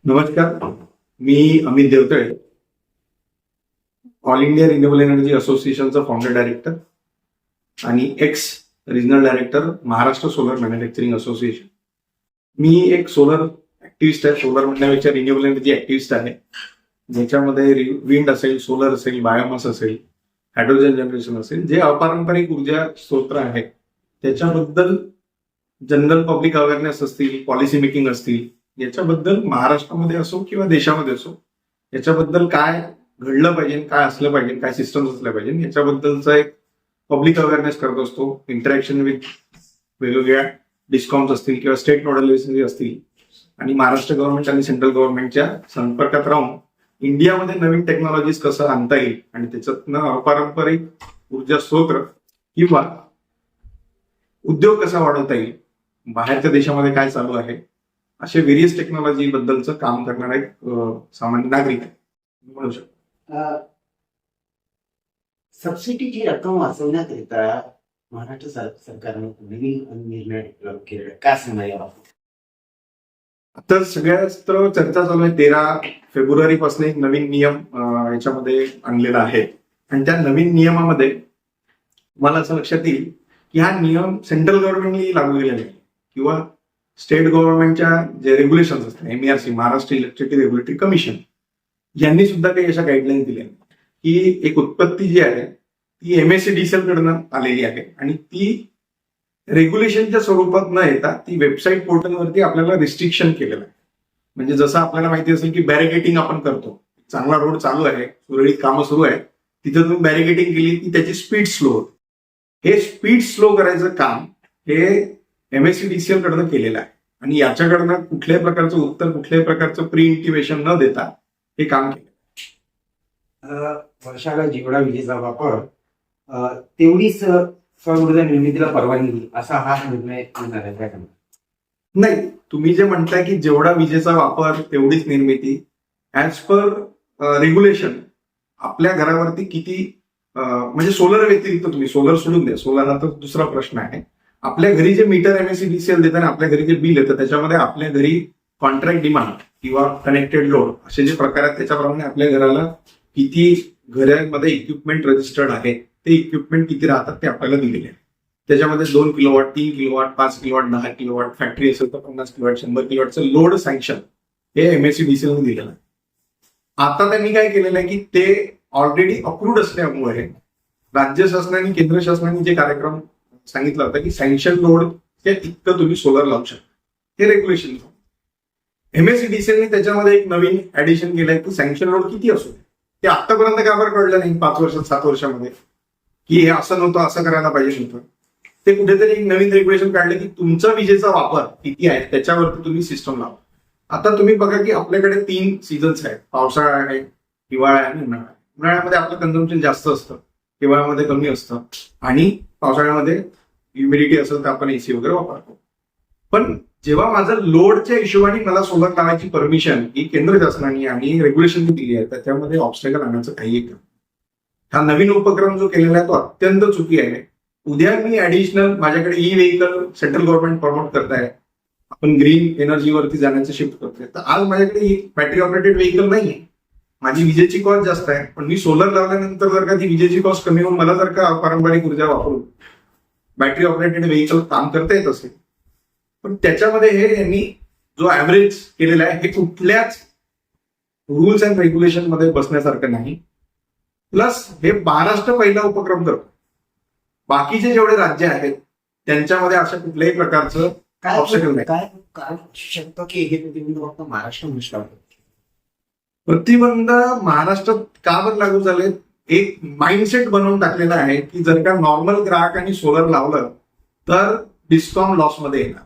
नमस्कार. मी Amit Devtale, All India renewable energy असोसिएशनचा फाउंडर डायरेक्टर आणि ex regional director, Maharashtra solar manufacturing association. मी एक सोलर ऍक्टिव्हिस्ट आहे. सोलर म्हणण्यापेक्षा रिन्युएबल एनर्जी ऍक्टिव्हिस्ट आहे, ज्याच्यामध्ये विंड असेल, सोलर असेल, बायोमास असेल, हायड्रोजन जनरेशन असेल, जे अपारंपरिक ऊर्जा स्रोत आहे त्याच्याबद्दल जनरल पब्लिक अवेअरनेस असतील, पॉलिसी मेकिंग असतील, याच्याबद्दल महाराष्ट्रामध्ये असो किंवा देशामध्ये असो, याच्याबद्दल काय घडलं पाहिजे, काय असलं पाहिजे, काय सिस्टम्स असल्या पाहिजे, याच्याबद्दलचा एक पब्लिक अवेअरनेस करत असतो. इंटरॅक्शन विथ वेगवेगळ्या डिस्कॉम्स असतील किंवा स्टेट नोडल एजन्सी असतील आणि महाराष्ट्र गव्हर्नमेंट आणि सेंट्रल गव्हर्नमेंटच्या संपर्कात राहून इंडियामध्ये नवीन टेक्नॉलॉजीज कसं आणता येईल आणि त्याच्यातनं अपारंपरिक ऊर्जा स्रोत किंवा उद्योग कसा वाढवता येईल, बाहेरच्या देशामध्ये काय चालू आहे, असे व्हेरियस टेक्नॉलॉजी बद्दलचं काम करणारा एक सामान्य नागरिक आहे म्हणू शकतो. सबसिडीची रक्कम वाचवण्याकरिता महाराष्ट्र सरकारने नवीन निर्णय केला, काय सांगा याबाबत? आता सगळ्याच तर चर्चा चालू आहे. 13 फेब्रुवारी पासून एक नवीन नियम याच्यामध्ये आणलेला आहे आणि त्या नवीन नियमामध्ये मला असं लक्षात येईल की हा नियम सेंट्रल गव्हर्नमेंटनी लागू केलेला नाही किंवा स्टेट गव्हर्नमेंटच्या जे रेग्युलेशन्स असतात, MERC, Maharashtra electricity regulatory commission, यांनी सुद्धा काही अशा गाईडलाईन दिल्या की एक उत्पत्ती जी आहे ती MSEDCL कडनं आलेली आहे आणि ती रेग्युलेशनच्या स्वरूपात न येता ती वेबसाईट पोर्टलवरती आपल्याला रिस्ट्रिक्शन केलेलं आहे. म्हणजे जसं आपल्याला माहिती असेल की बॅरिगेटिंग आपण करतो, चांगला रोड चालू आहे, सुरळीत कामं सुरू आहे, तिथे तुम्ही बॅरिगेटिंग केली की त्याची स्पीड स्लो होते. हे स्पीड स्लो करायचं काम हे MSEDCL कडनं केलेलं आहे आणि याच्याकडनं कुठल्याही प्रकारचं उत्तर, कुठल्याही प्रकारचं प्री इंटिमेशन न देता हे काम केलं. वर्षाला जेवढा विजेचा वापर तेवढीच सौरऊर्जा निर्मितीला परवानगी, असा हा निर्णय होणार आहे त्याकडनं. नाही, तुम्ही जे म्हणताय की जेवढा विजेचा वापर तेवढीच निर्मिती, ऍज पर रेग्युलेशन आपल्या घरावरती किती म्हणजे सोलर व्यतिरिक्त, तुम्ही सोलर सोडून द्या, सोलर हा तर दुसरा प्रश्न आहे. आपल्या घरी जे मीटर MSEDCL देतात आणि आपल्या घरी जे बिल येतं त्याच्यामध्ये आपल्या घरी कॉन्ट्रॅक्ट डिमांड किंवा कनेक्टेड लोड असे जे प्रकार आहेत त्याच्याप्रमाणे आपल्या घराला किती घरामध्ये इक्विपमेंट रजिस्टर्ड आहे, ते इक्विपमेंट किती राहतात ते आपल्याला दिलेले आहे. त्याच्यामध्ये 2 kilowatt, 3 kilowatt, 5 kilowatt, 10 kilowatt, factory असेल तर 50 किलोवॉट, 100 किलोवॉटचं लोड सँक्शन हे MSEDCL ने दिलेलं आहे. आता त्यांनी काय केलेलं आहे की ते ऑलरेडी अप्रूव्ड असल्यामुळे राज्य शासनाने, केंद्र शासनाने जे कार्यक्रम सांगितलं होतं की सँक्शन लोड ते इतकं तुम्ही सोलर लावू शकता, हे रेग्युलेशन. MSEDCL ने त्याच्यामध्ये एक नवीन ऍडिशन केलंय की सँक्शन लोड किती असू दे. ते आतापर्यंत का बरं कळलं नाही 5 वर्षात, 7 वर्षामध्ये, की हे असं नव्हतं, असं करायला पाहिजे नव्हतं. ते कुठेतरी एक नवीन रेग्युलेशन काढलं की तुमचा विजेचा वापर किती आहे त्याच्यावरती तुम्ही सिस्टम लावा. आता तुम्ही बघा की आपल्याकडे 3 सीझन्स आहेत, पावसाळा आहे, हिवाळा आहे आणि उन्हाळा आहे. उन्हाळ्यामध्ये आपलं कन्झम्पशन जास्त असतं, हिवाळ्यामध्ये कमी असतं आणि पावसाळ्यामध्ये ह्युमिडिटी असेल तर आपण AC वगैरे वापरतो. पण जेव्हा माझं लोडच्या हिशोबाने मला सोलर लावायची परमिशन ही केंद्र शासनाने आणि रेग्युलेशन दिली आहे, त्याच्यामध्ये ऑब्स्टॅकल आणायचं काही एक. हा नवीन उपक्रम जो केलेला आहे तो अत्यंत चुकी आहे. उद्या मी ऍडिशनल माझ्याकडे व्हेकल सेंट्रल गव्हर्नमेंट प्रमोट करताय, आपण ग्रीन एनर्जीवरती जाण्याचं शिफ्ट करतोय, तर आज माझ्याकडे बॅटरी ऑपरेटेड व्हेकल नाहीये, माझी विजेची कॉस्ट जास्त आहे, पण मी सोलर लावल्यानंतर जर का ती विजेची कॉस्ट कमी होऊन मला जर का पारंपरिक ऊर्जा वापरून बॅटरी ऑपरेटेड व्हेकल काम करता येत असेल, पण त्याच्यामध्ये हे यांनी जो ऍव्हरेज केलेला आहे हे कुठल्याच रूल्स अँड रेग्युलेशन मध्ये बसण्यासारखं नाही. प्लस हे महाराष्ट्र पहिला उपक्रम करतो, बाकीचे जेवढे राज्य आहेत त्यांच्यामध्ये अशा कुठल्याही प्रकारचं ऑब्स्टॅकल नाही. काय कारण शकतं की हे प्रतिबंध फक्त महाराष्ट्र प्रतिबंध महाराष्ट्रात का बरं लागू झाले? एक माइंडसेट बनवून टाकलेला आहे की जर का नॉर्मल ग्राहकांनी सोलर लावलं तर डिस्कॉम लॉसमध्ये येणार.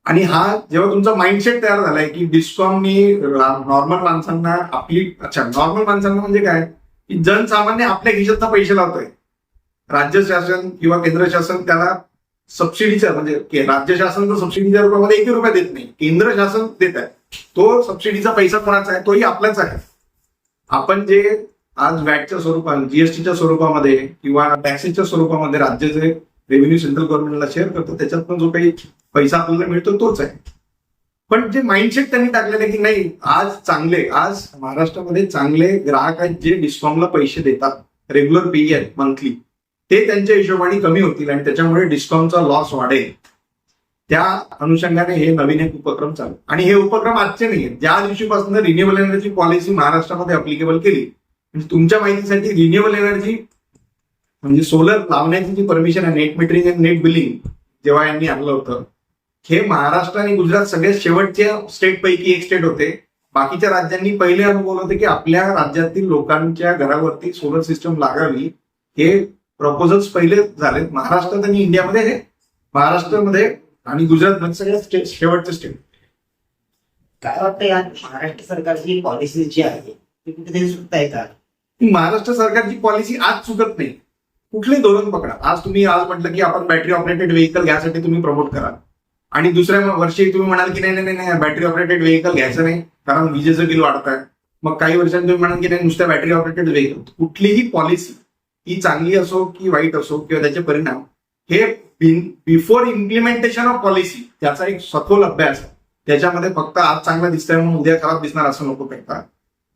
आणि हा जेव्हा तुमचा माइंडसेट तयार झालाय की डिस्कॉमनी नॉर्मल माणसांना नॉर्मल माणसांना म्हणजे काय की जनसामान्य आपल्या खिशातनं पैसे लावतोय, राज्य शासन किंवा केंद्र शासन त्याला सबसिडीचा, म्हणजे राज्य शासन तर सबसिडीच्या रुपयामध्ये 1 रुपया देत नाही, केंद्र शासन देत आहे. तो सबसिडीचा पैसा कोणाचा आहे? तोही आपलाच आहे. आपण जे आज वॅटच्या स्वरूपात, GSTच्या स्वरूपामध्ये किंवा टॅक्सेसच्या स्वरूपामध्ये राज्याचे रेव्हेन्यू सेंट्रल गव्हर्नमेंटला शेअर करतो, त्याच्यातून जो काही पैसा आपल्याला मिळतो तोच आहे. पण जे माइंडसेट त्यांनी टाकलेलं आहे की नाही, आज महाराष्ट्रामध्ये चांगले ग्राहक आहेत जे डिस्कॉमला पैसे देतात, रेग्युलर पे आहेत मंथली, ते त्यांच्या हिशोबाने कमी होतील आणि त्याच्यामुळे डिस्कॉमचा लॉस वाढेल. त्या अनुषंगाने हे नवीन एक उपक्रम चालू, आणि हे उपक्रम आजचे नाही आहेत. ज्या दिवशीपासून रिन्युएबल एनर्जी पॉलिसी महाराष्ट्रामध्ये अप्लिकेबल केली, म्हणजे तुमच्या माहितीसाठी रिन्युएबल एनर्जी म्हणजे सोलर लावण्याची जी परमिशन आहे, नेट मीटरिंग आणि नेट बिलिंग जेव्हा यांनी आणलं होतं, हे महाराष्ट्र आणि गुजरात सगळ्यात शेवटच्या स्टेट पैकी एक स्टेट होते. बाकीच्या राज्यांनी पहिले अनुभवलं होतं की आपल्या राज्यातील लोकांच्या घरावरती सोलर सिस्टम लागावी. हे प्रपोजल्स पहिले झालेत महाराष्ट्रात आणि इंडियामध्ये, हे महाराष्ट्रामध्ये आणि गुजरातमध्ये सगळ्यात शेवटचं स्टेट. काय वाटतं या महाराष्ट्र सरकारची पॉलिसी जी आहे ती कुठेतरी चुकत आहे का? महाराष्ट्र सरकारची पॉलिसी आज चुकत नाही. कुठले धोरण पकडा, आज म्हटलं की आपण बॅटरी ऑपरेटेड व्हेकल घ्यायसाठी तुम्ही प्रमोट करा, आणि दुसऱ्या वर्षी तुम्ही म्हणाल की नाही बॅटरी ऑपरेटेड व्हेकल घ्यायचं नाही कारण विजेचं बिल वाढत आहे. मग काही वर्षांनी तुम्ही म्हणाल की नाही नुसत्या बॅटरी ऑपरेटेड व्हेकल. कुठलीही पॉलिसी ही चांगली असो की वाईट असो किंवा त्याचे परिणाम हे बिफोर इम्प्लिमेंटेशन ऑफ पॉलिसी त्याचा एक सखोल अभ्यास, त्याच्यामध्ये फक्त आज चांगला दिसतंय म्हणून उद्या खराब दिसणार असं नको करता.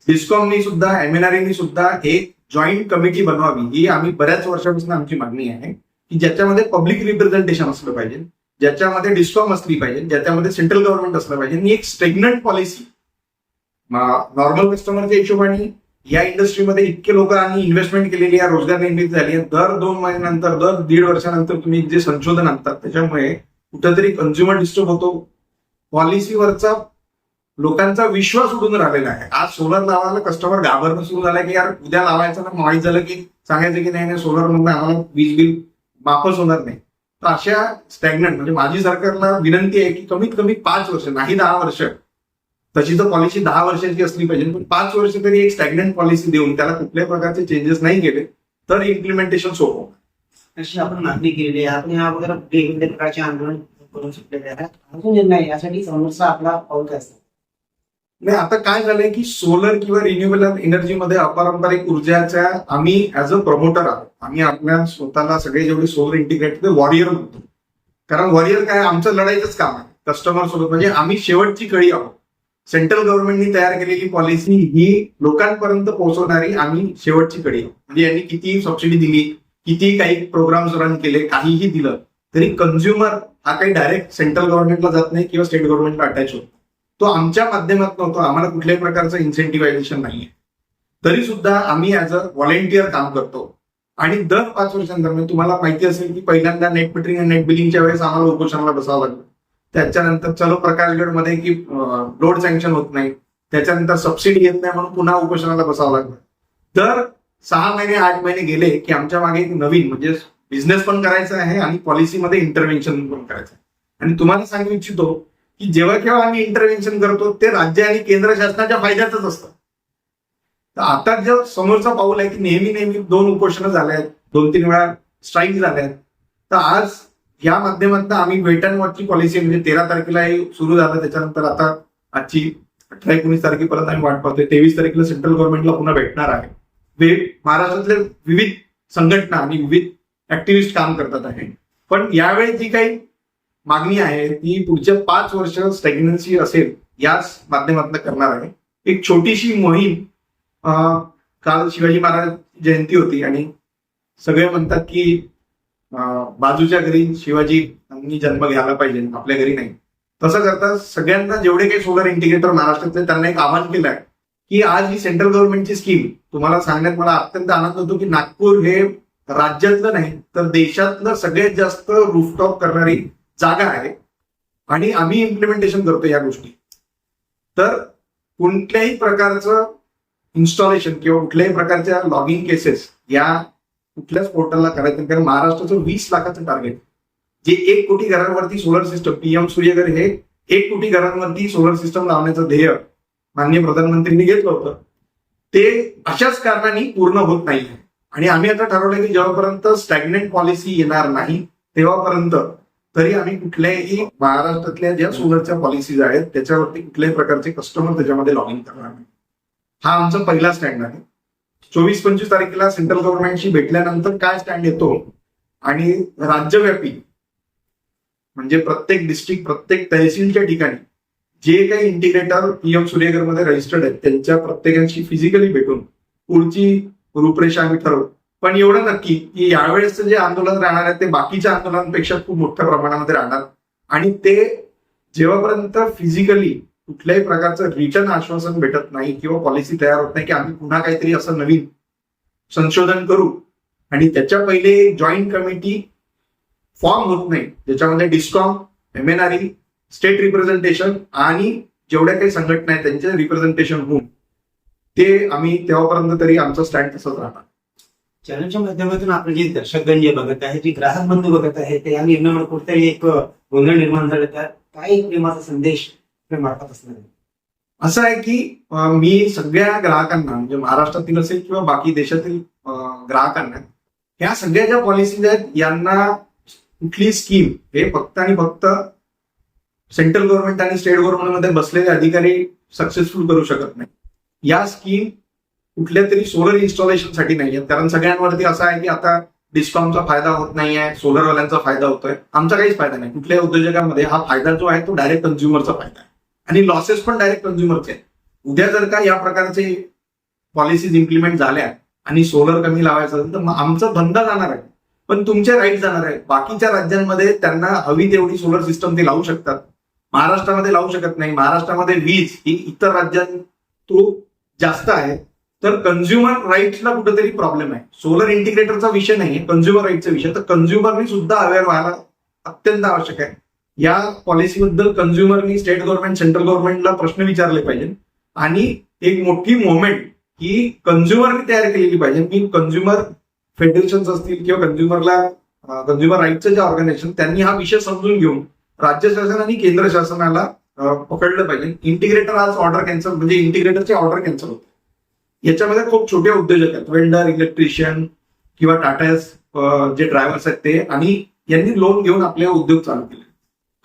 डिस्कॉमनी सुद्धा एमएनआरईनी सुद्धा एक जॉईंट कमिटी बनवावी, ही आम्ही बऱ्याच वर्षापासून आमची मागणी आहे की ज्याच्यामध्ये पब्लिक रिप्रेझेंटेशन असलं पाहिजे, ज्याच्यामध्ये डिस्कॉम असली पाहिजे, ज्याच्यामध्ये सेंट्रल गव्हर्नमेंट असलं पाहिजे, आणि एक स्टेग्नंट पॉलिसी. नॉर्मल कस्टमरच्या हिशोबाने या इंडस्ट्रीमध्ये इतके लोकांनी इन्व्हेस्टमेंट केलेली आहे, रोजगार निर्मिती झाली आहे. दर 2 महिन्यानंतर, दर 1.5 वर्षानंतर तुम्ही जे संशोधन आणतात त्याच्यामुळे कुठेतरी कन्झ्युमर डिस्टर्ब होतो. पॉलिसीवरचा लोकांचा विश्वास उडून राहिलेला आहे. आज सोलर लावायला कस्टमर घाबरणं सुरू झालं की यार उद्या लावायचं ना, माहीत झालं की सांगायचं की नाही सोलर मधून आम्हाला वीज बिल माफच होणार नाही. तर अशा स्टॅग्नंट, म्हणजे माझी सरकारला विनंती आहे की कमीत कमी 5 वर्ष, नाही 10 वर्ष, तशी तर पॉलिसी 10 वर्षांची असली पाहिजे, पण 5 वर्ष तरी एक स्टॅग्नंट पॉलिसी देऊन त्याला कुठल्याही प्रकारचे चेंजेस नाही केले तर इम्प्लिमेंटेशन सोपं. अशी आपण मागणी केलेली आहे. आपण या अगोदर वेगवेगळ्या प्रकारचे आंदोलन करू शकलेले आहेत. अजून नाही यासाठी समोरचा आपला पाऊल काय असतो? नाही, आता काय झालंय की सोलर किंवा रिन्युएबल एनर्जीमध्ये अपारंपरिक ऊर्जाच्या आम्ही ऍज अ प्रमोटर आहोत. आम्ही आपल्या स्वतःला सगळे जेवढे सोलर इंटिग्रेटेड वॉरियर म्हणतो, कारण वॉरियर काय आमचं लढाईचंच काम आहे कस्टमर सोबत. म्हणजे आम्ही शेवटची कडी आहोत. सेंट्रल गव्हर्नमेंटनी तयार केलेली पॉलिसी ही लोकांपर्यंत पोहोचवणारी आम्ही शेवटची कडी आहोत. म्हणजे यांनी कितीही सबसिडी दिली, कितीही काही प्रोग्राम्स रन केले, काहीही दिलं तरी कंझ्युमर हा काही डायरेक्ट सेंट्रल गव्हर्नमेंटला जात नाही किंवा स्टेट गव्हर्नमेंटला अटॅच होतो. तो आमच्या माध्यमातून होतो. आम्हाला कुठल्याही प्रकारचं इन्सेंटिव्हायझेशन नाहीये. तरी सुद्धा आम्ही ऍज अ व्हॉलेंटियर काम करतो. आणि दर 5 वर्षांदरम्यान तुम्हाला माहिती असेल की पहिल्यांदा नेट मीटरिंग आणि नेट बिलिंगच्या वेळेस आम्हाला उपोषणाला बसावं लागलं. त्याच्यानंतर चलो प्रकाशगडमध्ये की लोड सँक्शन होत नाही, त्याच्यानंतर सबसिडी येत नाही म्हणून पुन्हा उपोषणाला बसावं लागलं. दर 6 महिने 8 महिने गेले की आमच्या मागे एक नवीन म्हणजे बिझनेस पण करायचा आहे आणि पॉलिसीमध्ये इंटरव्हेन्शन पण करायचं आहे. आणि तुम्हाला सांगू इच्छितो की जेव्हा केव्हा आम्ही इंटरव्हेन्शन करतो ते राज्य आणि केंद्र शासनाच्या फायद्याचंच असतं. तर आता जे समोरचं पाऊल आहे की नेहमी 2 उपोषणं झाल्या आहेत, 2-3 वेळा स्ट्राईक झाल्या आहेत. तर आज या माध्यमातून आम्ही वेट अँड वॉचची पॉलिसी म्हणजे 13 तारखेला हे सुरू झालं. त्याच्यानंतर आता आजची 18-19 तारखेपर्यंत आम्ही वाट पाहतोय. 23 तारखेला सेंट्रल गव्हर्नमेंटला पुन्हा भेटणार आहे. महाराष्ट्रातले विविध संघटना आणि विविध ऍक्टिव्हिस्ट काम करतात आहे. पण यावेळी जी काही मागणी आहे ती पुढच्या 5 वर्ष स्टॅग्नन्सी असेल याच माध्यमातून करणार आहे. एक छोटीशी मोहीम, काल शिवाजी महाराज जयंती होती आणि सगळे म्हणतात की बाजूच्या घरी शिवाजींनी जन्म घ्यायला पाहिजे, आपल्या घरी नाही. तसं करता सगळ्यांना जेवढे काही सोलर इंटिग्रेटर महाराष्ट्रातले त्यांना एक आवाहन केलं आहे की आज ही सेंट्रल गव्हर्नमेंटची स्कीम तुम्हाला सांगण्यात मला अत्यंत आनंद होतो की नागपूर हे राज्यातलं नाही तर देशातलं सगळ्यात जास्त रूफटॉप करणारी जागा आहे आणि आम्ही इम्प्लिमेंटेशन करतो या गोष्टी. तर कुठल्याही प्रकारचं इन्स्टॉलेशन किंवा कुठल्याही प्रकारच्या लॉगिंग केसेस या कुठल्याच पोर्टलला करायचं, कारण महाराष्ट्राचं 20 लाखाचं टार्गेट, जे 1 कोटी घरांवरती सोलर सिस्टम, पीएम सूर्यघर हे 1 कोटी घरांवरती सोलर सिस्टम लावण्याचं ध्येय माननीय प्रधानमंत्र्यांनी घेतलं होतं, ते अशाच कारणाने पूर्ण होत नाही. आणि आम्ही आता ठरवलं की जेव्हापर्यंत स्टॅग्नंट पॉलिसी येणार नाही तेव्हापर्यंत तरी आम्ही कुठल्याही महाराष्ट्रातल्या ज्या सोलरच्या पॉलिसीज आहेत त्याच्यावरती कुठल्याही प्रकारचे कस्टमर त्याच्यामध्ये लॉग इन करणार नाही. हा आमचा पहिला स्टँड आहे. 24-25 तारखेला सेंट्रल गव्हर्नमेंटशी भेटल्यानंतर काय स्टँड येतो आणि राज्यव्यापी म्हणजे प्रत्येक डिस्ट्रिक्ट, प्रत्येक तहसीलच्या ठिकाणी जे काही इंटिग्रेटर पीएम सूर्यघरमध्ये रजिस्टर्ड आहेत त्यांच्या प्रत्येकांशी फिजिकली भेटून पुढची रूपरेषा आम्ही ठरवू. पण एवढं नक्की की यावेळेसचं जे आंदोलन राहणार आहे ते बाकीच्या आंदोलनांपेक्षा खूप मोठ्या प्रमाणामध्ये राहणार आणि ते जेव्हापर्यंत फिजिकली कुठल्याही प्रकारचं रिटर्न आश्वासन भेटत नाही किंवा पॉलिसी तयार होत नाही की आम्ही पुन्हा काहीतरी असं नवीन संशोधन करू आणि त्याच्या पहिले जॉईंट कमिटी फॉर्म होत नाही ज्याच्यामध्ये डिस्कॉम, MNRE, स्टेट रिप्रेझेंटेशन आणि जेवढ्या काही संघटना आहेत त्यांचे रिप्रेझेंटेशन होऊन ते आम्ही तेव्हापर्यंत तरी आमचं स्टँड तसंच राहणार. चॅनलच्या माध्यमातून आपले जे दर्शकगण जे बघत आहे, जे ग्राहक बंधू बघत आहे, ते या निर्णयामुळे कुठेतरी एक गोंधळ निर्माण झाला. त्या काय प्रेमाचा संदेश मार्फत असणार आहे? असं आहे की मी सगळ्या ग्राहकांना म्हणजे महाराष्ट्रातील असेल किंवा बाकी देशातील ग्राहकांना ह्या सगळ्या ज्या पॉलिसीज आहेत यांना कुठली स्कीम हे फक्त आणि फक्त सेंट्रल गव्हर्नमेंट आणि स्टेट गव्हर्नमेंटमध्ये बसलेले अधिकारी सक्सेसफुल करू शकत नाही. या स्कीम कुठल्या तरी सोलर इन्स्टॉलेशनसाठी नाही आहेत, कारण सगळ्यांवरती असं आहे की आता डिस्कॉमचा फायदा होत नाहीये, सोलरवाल्यांचा फायदा होतोय. आमचा काहीच फायदा नाही. कुठल्याही उद्योजकांमध्ये हा फायदा जो आहे तो डायरेक्ट कन्झ्युमरचा फायदा आहे आणि लॉसेस पण डायरेक्ट कन्झ्युमरचे आहेत. उद्या जर का या प्रकारचे पॉलिसीज इम्प्लिमेंट झाल्या आणि सोलर कमी लावायचं असेल तर मग आमचा धंदा जाणार आहे, पण तुमचे राईट जाणार आहे. बाकीच्या राज्यांमध्ये त्यांना हवी तेवढी सोलर सिस्टम ते लावू शकतात, महाराष्ट्रामध्ये लावू शकत नाही. महाराष्ट्रामध्ये वीज ही इतर राज्यात तो जास्त आहे, तर कन्झ्युमर राईट्सला कुठेतरी प्रॉब्लेम आहे. सोलर इंटिग्रेटरचा विषय नाही, कन्झ्युमर राईटचा विषय. तर कन्झ्युमरनी सुद्धा अवेअर व्हायला अत्यंत आवश्यक आहे. या पॉलिसीबद्दल कन्झ्युमरनी स्टेट गव्हर्नमेंट, सेंट्रल गव्हर्नमेंटला प्रश्न विचारले पाहिजे आणि एक मोठी मुवमेंट ही कन्झ्युमरनी तयार केलेली पाहिजे की कन्झ्युमर फेडरेशन्स असतील किंवा कन्झ्युमर राईटचं जे ऑर्गनायझेशन त्यांनी हा विषय समजून घेऊन राज्य शासन आणि केंद्र शासनाला पकडलं पाहिजे. इंटिग्रेटर आज ऑर्डर कॅन्सल म्हणजे इंटिग्रेटरची ऑर्डर कॅन्सल होते. याच्यामध्ये खूप छोटे उद्योजक आहेत, वेल्डर, इलेक्ट्रिशियन किंवा टाटास जे ड्रायव्हर्स आहेत ते, आणि यांनी लोन घेऊन आपले उद्योग चालू केले.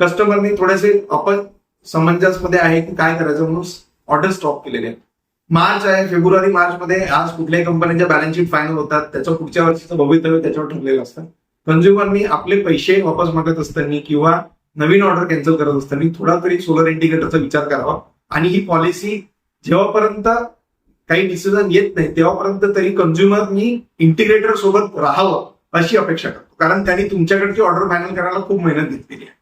कस्टमरनी थोडेसे आपण समंजसमध्ये आहे की काय करायचं म्हणून ऑर्डर स्टॉप केलेले आहेत. मार्च आहे, फेब्रुवारी मार्चमध्ये आज कुठल्याही कंपन्यांच्या बॅलन्स शीट फायनल होतात, त्याचं पुढच्या वर्षीचं भवितव्य त्याच्यावर ठरलेलं असतं. कन्झ्युमरनी आपले पैसे वापस मागत असताना किंवा नवीन ऑर्डर कॅन्सल करत असताना थोडा तरी सोलर इंटिग्रेटरचा विचार करावा आणि ही पॉलिसी जेव्हापर्यंत काही डिसिजन येत नाही तेव्हापर्यंत तरी कन्झ्युमरनी इंटिग्रेटर सोबत राहावं अशी अपेक्षा करतो, कारण त्यांनी तुमच्याकडची ऑर्डर फायनल करायला खूप मेहनत घेतलेली आहे.